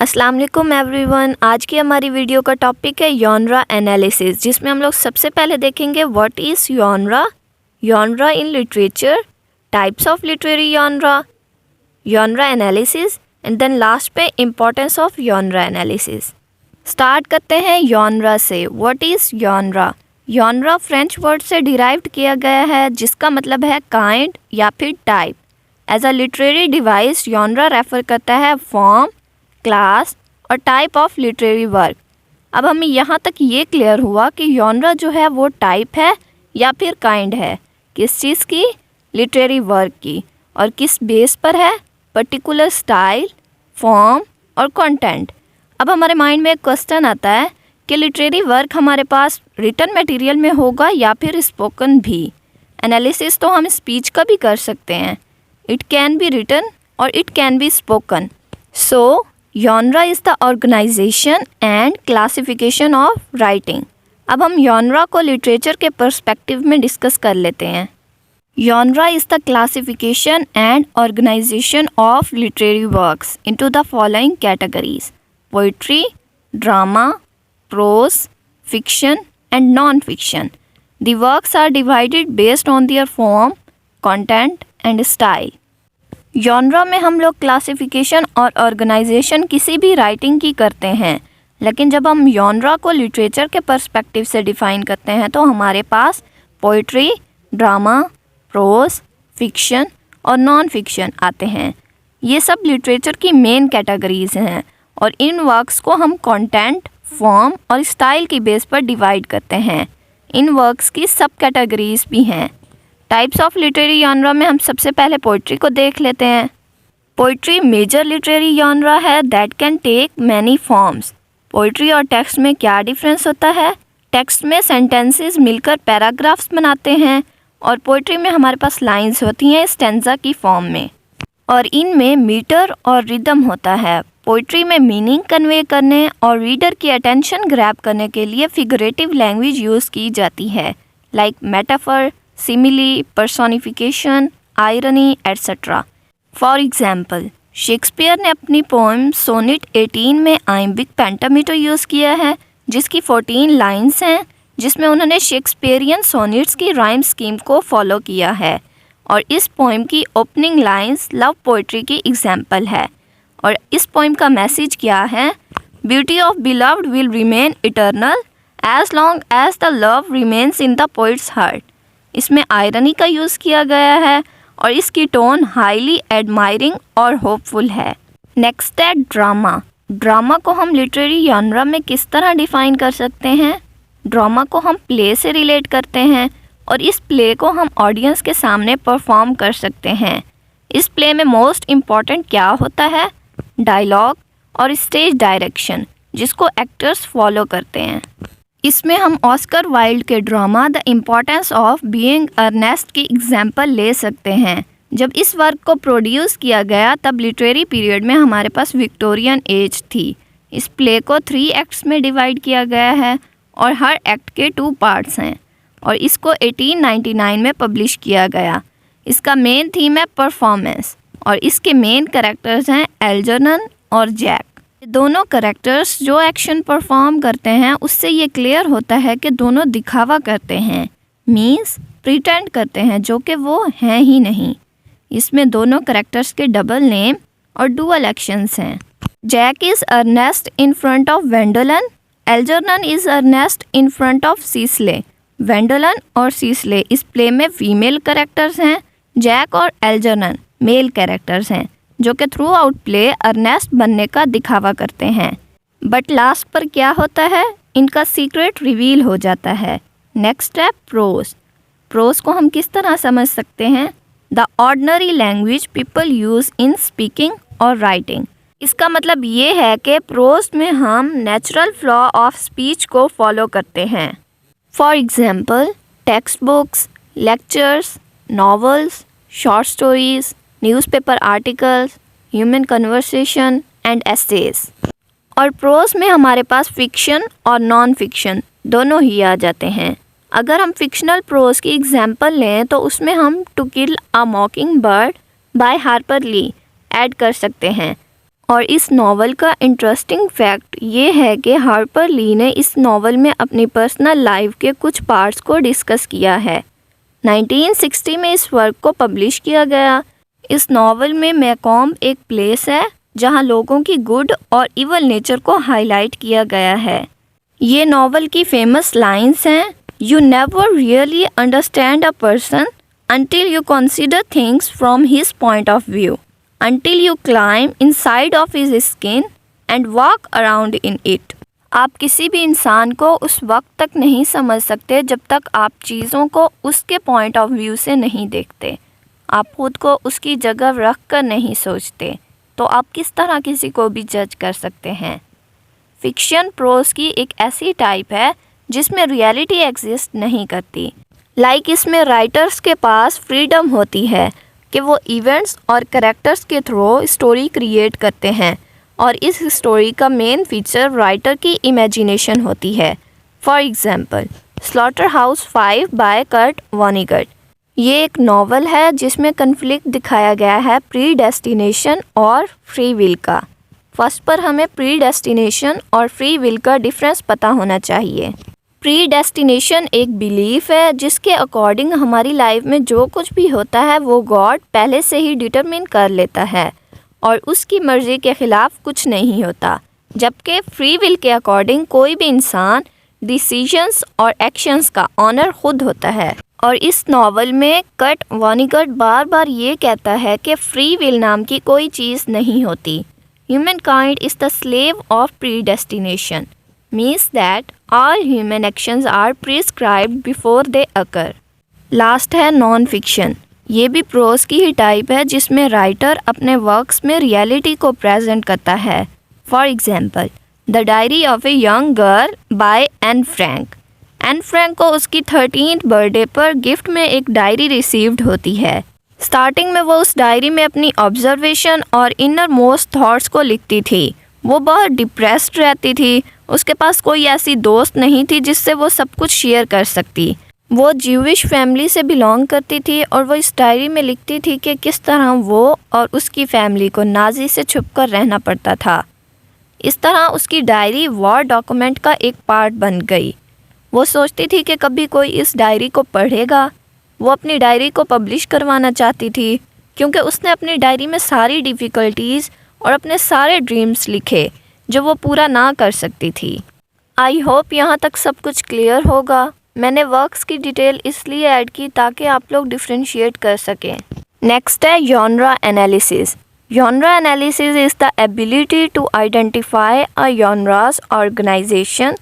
अस्सलाम वालेकुम एवरीवन। आज की हमारी वीडियो का टॉपिक है जॉनरा एनालिसिस, जिसमें हम लोग सबसे पहले देखेंगे what is genre, genre in literature, types of literary genre, genre analysis and then last पे importance of genre analysis. Start करते हैं जॉनरा से। What is genre? Genre French word से डिराइव्ड किया गया है, जिसका मतलब है काइंड या फिर type. As a literary device genre refer करता है फॉर्म, क्लास और टाइप ऑफ लिटरेरी वर्क। अब हमें यहाँ तक ये क्लियर हुआ कि जॉनरा जो है वो टाइप है या फिर काइंड है, किस चीज़ की? लिटरेरी वर्क की। और किस बेस पर है? पर्टिकुलर स्टाइल, फॉर्म और कंटेंट। अब हमारे माइंड में एक क्वेश्चन आता है कि लिटरेरी वर्क हमारे पास रिटन मटेरियल में होगा या फिर स्पोकन भी। एनालिसिस तो हम स्पीच का भी कर सकते हैं। इट कैन बी रिटन और it can be spoken. So genre is the organisation and classification of writing. अब हम जॉनरा को लिटरेचर के पर्सपेक्टिव में डिस्कस कर लेते हैं। Genre is the classification and organisation of literary works into the following categories: poetry, drama, prose, fiction and non-fiction. The works are divided based on their form, content and style. Genre में हम लोग classification और organisation किसी भी writing की करते हैं, लेकिन जब हम जॉनरा को लिटरेचर के पर्सपेक्टिव से डिफ़ाइन करते हैं तो हमारे पास पोइट्री, ड्रामा, प्रोज, फिक्शन और नॉन फिक्शन आते हैं। ये सब लिटरेचर की मेन कैटेगरीज हैं और इन वर्क्स को हम कंटेंट, फॉर्म और स्टाइल की बेस पर डिवाइड करते हैं। इन वर्क्स की सब कैटेगरीज भी हैं। टाइप्स ऑफ लिटरेरी जॉनरा में हम सबसे पहले पोइट्री को देख लेते हैं। पोइट्री मेजर लिटरेरी जॉनरा है that can take many forms. Poetry और टेक्स्ट में क्या डिफरेंस होता है? टेक्स्ट में सेंटेंसेस मिलकर पैराग्राफ्स बनाते हैं और पोइट्री में हमारे पास लाइंस होती हैं स्टेंजा की फॉर्म में, और इनमें मीटर और रिदम होता है। पोइट्री में मीनिंग कन्वे करने और रीडर की अटेंशन ग्रैब करने के लिए फिगरेटिव लैंग्वेज यूज़ की जाती है, like metaphor, simile, personification, irony etcetera. For example, Shakespeare ने अपनी पोएम सोनेट 18 में आइम्बिक पेंटामीटर यूज़ किया है, जिसकी 14 लाइन्स हैं, जिसमें उन्होंने शेक्सपियरियन सोनेट्स की राइम स्कीम को फॉलो किया है। और इस पोएम की ओपनिंग लाइन्स लव पोइट्री की एग्जाम्पल है। और इस पोएम का मैसेज क्या है? Beauty of beloved will remain eternal as long as the love remains in the poet's heart. इसमें आयरनी का यूज़ किया गया है और इसकी टोन हाईली एडमायरिंग और होपफुल है। नेक्स्ट है ड्रामा। ड्रामा को हम लिटरेरी जॉनरा में किस तरह डिफ़ाइन कर सकते हैं? ड्रामा को हम प्ले से रिलेट करते हैं और इस प्ले को हम ऑडियंस के सामने परफॉर्म कर सकते हैं। इस प्ले में मोस्ट इम्पॉर्टेंट क्या होता है? डायलॉग और स्टेज डायरेक्शन, जिसको एक्टर्स फॉलो करते हैं। इसमें हम ऑस्कर वाइल्ड के drama the importance of being earnest की एग्जाम्पल ले सकते हैं। जब इस वर्क को प्रोड्यूस किया गया तब लिटरेरी पीरियड में हमारे पास विक्टोरियन एज थी। इस प्ले को 3 एक्ट्स में डिवाइड किया गया है और हर एक्ट के 2 पार्ट्स हैं और इसको 1899 में पब्लिश किया गया। इसका मेन थीम है परफॉर्मेंस और इसके मेन कैरेक्टर्स हैं एल्जर्नन और जैक। दोनों कैरेक्टर्स जो एक्शन परफॉर्म करते हैं उससे ये क्लियर होता है कि दोनों दिखावा करते हैं, मीन्स प्रिटेंड करते हैं, जो कि वो हैं ही नहीं। इसमें दोनों कैरेक्टर्स के डबल नेम और डुअल एक्शंस हैं। Jack is Earnest in front of Gwendolen, Algernon is Earnest in front of Cecily. Gwendolen और सीसले इस प्ले में फीमेल कैरेक्टर्स हैं। जैक और एल्जर्नन मेल कैरेक्टर्स हैं जो कि थ्रू आउट प्ले अर्नेस्ट बनने का दिखावा करते हैं। बट लास्ट पर क्या होता है? इनका सीक्रेट रिवील हो जाता है। नेक्स्ट है प्रोज। प्रोज को हम किस तरह समझ सकते हैं? The ordinary language people use in speaking और राइटिंग। इसका मतलब ये है कि प्रोज में हम नेचुरल फ्लो ऑफ स्पीच को फॉलो करते हैं। For example, text books, lectures, novels, short stories, newspaper articles, human conversation and essays. और प्रोज में हमारे पास फिक्शन और नॉन फिक्शन दोनों ही आ जाते हैं। अगर हम फिक्शनल प्रोज की एग्जाम्पल लें तो उसमें हम to kill a mockingbird by Harper Lee add कर सकते हैं और इस नावल का इंटरेस्टिंग फैक्ट ये है कि हार्पर ली ने इस नावल में अपनी पर्सनल लाइफ के कुछ पार्ट्स को डिस्कस किया है। 1960 में इस वर्क को पब्लिश किया गया। इस नावल में मैकॉम्ब एक प्लेस है जहां लोगों की गुड और इवल नेचर को हाईलाइट किया गया है। ये नावल की फेमस लाइंस हैं, you never really understand a person until you consider things from his point of view, until you climb inside of his skin and walk around in it. आप किसी भी इंसान को उस वक्त तक नहीं समझ सकते जब तक आप चीज़ों को उसके पॉइंट ऑफ व्यू से नहीं देखते। आप खुद को उसकी जगह रख कर नहीं सोचते, तो आप किस तरह किसी को भी जज कर सकते हैं। फिक्शन प्रोज की एक ऐसी टाइप है जिसमें रियलिटी एग्जिस्ट नहीं करती। इसमें राइटर्स के पास फ्रीडम होती है कि वो इवेंट्स और कैरेक्टर्स के थ्रू स्टोरी क्रिएट करते हैं, और इस स्टोरी का मेन फीचर राइटर की इमेजिनेशन होती है। For example, Slaughterhouse 5 by Kurt Vonnegut. ये एक नावल है जिसमें कन्फ्लिक्ट दिखाया गया है प्रीडेस्टिनेशन और फ्री विल का। फर्स्ट पर हमें प्रीडेस्टिनेशन और फ्री विल का डिफरेंस पता होना चाहिए। प्रीडेस्टिनेशन एक बिलीफ है जिसके अकॉर्डिंग हमारी लाइफ में जो कुछ भी होता है वो गॉड पहले से ही डिटरमिन कर लेता है और उसकी मर्ज़ी के ख़िलाफ़ कुछ नहीं होता, जबकि फ्री विल के अकॉर्डिंग कोई भी इंसान डिसीजंस और एक्शंस का ऑनर खुद होता है। और इस नावल में कर्ट वॉनिगट बार बार ये कहता है कि फ्री विल नाम की कोई चीज़ नहीं होती। Human kind is the slave of predestination, means that all human actions are prescribed before they occur. Last है नॉन फिक्शन। ये भी प्रोज की ही टाइप है जिसमें राइटर अपने वर्क्स में रियलिटी को प्रेजेंट करता है। For example, the diary of a young girl by Anne Frank. Anne Frank को उसकी 13th बर्थडे पर गिफ्ट में एक डायरी रिसीव्ड होती है। स्टार्टिंग में वो उस डायरी में अपनी ऑब्जर्वेशन और इनर मोस्ट थॉट्स को लिखती थी। वो बहुत डिप्रेस्ड रहती थी, उसके पास कोई ऐसी दोस्त नहीं थी जिससे वो सब कुछ शेयर कर सकती। वो ज्यूइश फैमिली से बिलोंग करती थी और वो इस डायरी में लिखती थी कि किस तरह वो और उसकी फैमिली को नाजी से छुपकर रहना पड़ता था। इस तरह उसकी डायरी वॉर डॉक्यूमेंट का एक पार्ट बन गई। वो सोचती थी कि कभी कोई इस डायरी को पढ़ेगा। वो अपनी डायरी को पब्लिश करवाना चाहती थी क्योंकि उसने अपनी डायरी में सारी डिफ़िकल्टीज़ और अपने सारे ड्रीम्स लिखे जो वो पूरा ना कर सकती थी। आई होप यहाँ तक सब कुछ क्लियर होगा। मैंने वर्क्स की डिटेल इसलिए ऐड की ताकि आप लोग डिफ्रेंशिएट कर सकें। नेक्स्ट है genre analysis. Genre analysis is the ability to identify a genre's organisation,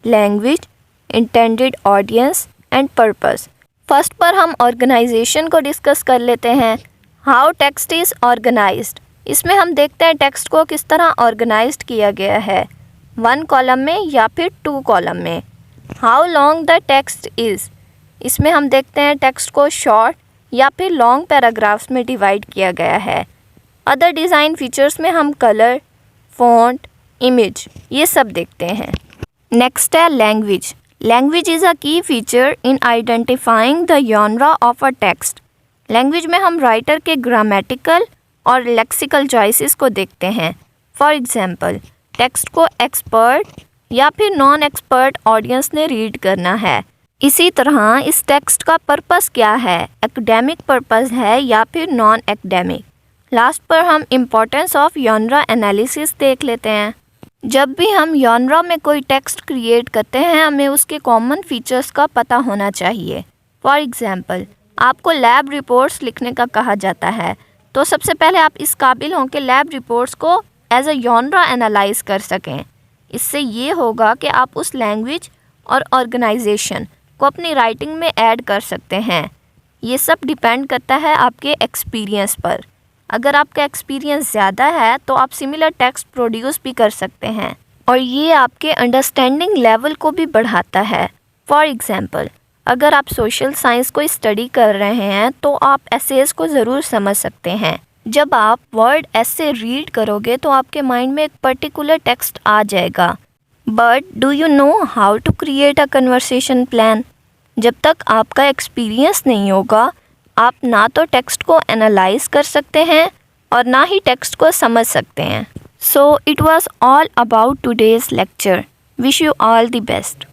language, intended audience and purpose. First पर हम ऑर्गेनाइजेशन को डिस्कस कर लेते हैं। How text is organised. इसमें हम देखते हैं टेक्स्ट को किस तरह ऑर्गेनाइज्ड किया गया है, 1 कॉलम में या फिर 2 कॉलम में। How long the text is. इसमें हम देखते हैं टेक्स्ट को शॉर्ट या फिर लॉन्ग पैराग्राफ्स में डिवाइड किया गया है। अदर डिज़ाइन फीचर्स में हम कलर, फॉन्ट, इमेज ये सब देखते हैं। नेक्स्ट है लैंग्वेज। लैंग्वेज इज़ अ की feature in identifying the genre of a text. Language में हम राइटर के ग्रामेटिकल और लेक्सिकल चॉइसेस को देखते हैं। फॉर एग्जांपल, टेक्स्ट को एक्सपर्ट या फिर नॉन एक्सपर्ट ऑडियंस ने रीड करना है। इसी तरह इस टेक्स्ट का पर्पस क्या है, एकेडमिक पर्पस है या फिर नॉन एकेडमिक। लास्ट पर हम इम्पोर्टेंस ऑफ जॉनरा एनालिसिस देख लेते हैं। जब भी हम जॉनरा में कोई टेक्स्ट क्रिएट करते हैं हमें उसके कॉमन फीचर्स का पता होना चाहिए। फॉर एग्जांपल, आपको लैब रिपोर्ट्स लिखने का कहा जाता है तो सबसे पहले आप इस काबिल हों कि लैब रिपोर्ट्स को एज अ जॉनरा एनालाइज कर सकें। इससे ये होगा कि आप उस लैंग्वेज और ऑर्गेनाइजेशन को अपनी राइटिंग में ऐड कर सकते हैं। ये सब डिपेंड करता है आपके एक्सपीरियंस पर। अगर आपका एक्सपीरियंस ज़्यादा है तो आप सिमिलर टेक्स्ट प्रोड्यूस भी कर सकते हैं और ये आपके अंडरस्टैंडिंग लेवल को भी बढ़ाता है। फॉर एग्जांपल, अगर आप सोशल साइंस को स्टडी कर रहे हैं तो आप एसेस को ज़रूर समझ सकते हैं। जब आप वर्ड ऐसे रीड करोगे तो आपके माइंड में एक पर्टिकुलर टेक्स्ट आ जाएगा। But do you know how to create a conversation plan? जब तक आपका एक्सपीरियंस नहीं होगा आप ना तो टेक्स्ट को एनालाइज कर सकते हैं और ना ही टेक्स्ट को समझ सकते हैं। So it was all about today's lecture. Wish you all the best.